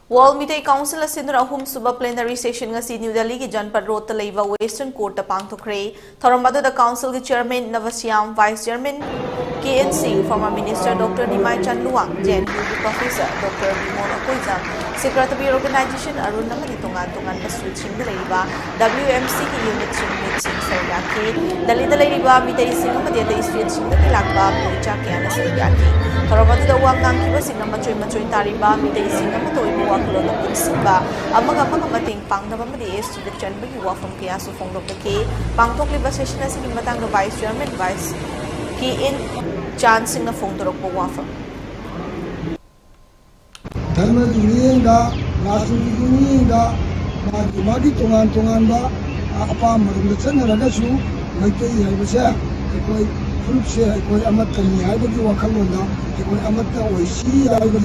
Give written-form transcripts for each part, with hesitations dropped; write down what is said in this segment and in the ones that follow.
World Media Council Asindra Ahum Suba Plenary Session ngasi New Delhi ki Janpat Road Talaiva Western Court Pangthokre Thoramadu the Council ki Chairman Navasyam Vice Chairman KNC former Minister Dr. Nimai Chanluang JNU Professor Dr. Bimona Koizam Secretary Organization Arun Namani Tungan Masud Singh WMC ki Unit Singh Saryaki Delhi Dalaiva Media Singamadi the Street Singh Lakba Moicha Kiana Saryaki Thoramadu the Wangang Kiba Singamachoy Tariba Media Singamatoy Kulon Simba, among mating pang na mamadi is to the Chan Biwa from Kiasu Fong Dr. K, Pangtok Liba Session as in Matang the Vice Chairman, Vice Key in chancing the Fong Doropo Wafa. Tama Duninga, Nasu Duninga, Magi Tungan, apa Marusan Ragasu, Mike Yabasa, Fulpse, Amatani, I would do a Kalunda, Amata, or see, I would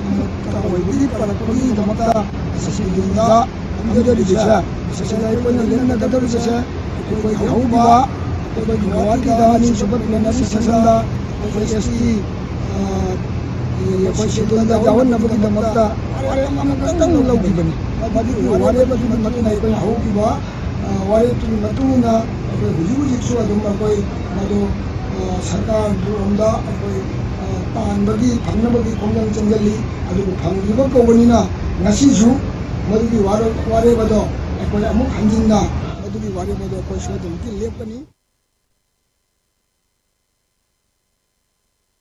Wajib para pagi kamata sesudah ada di desa. Sesudah itu nanti ada di desa. Kau jauh bawa, kau jual kita ni sebab mana sesudah pasti pasti tu nanti jauh nak pergi kamata. Orang mana kata lalu gimana? Bagi orang bagi matu naik kau jauh bawa, orang tu matu na hujung sesuatu kau matu sarkar beronda kau bagi bagi kongang jenggali aduh bangga kau bernina nasi ju madu di ware bado aku nak muk hanjing na madu di ware bado kau sudah mungkin lihat ni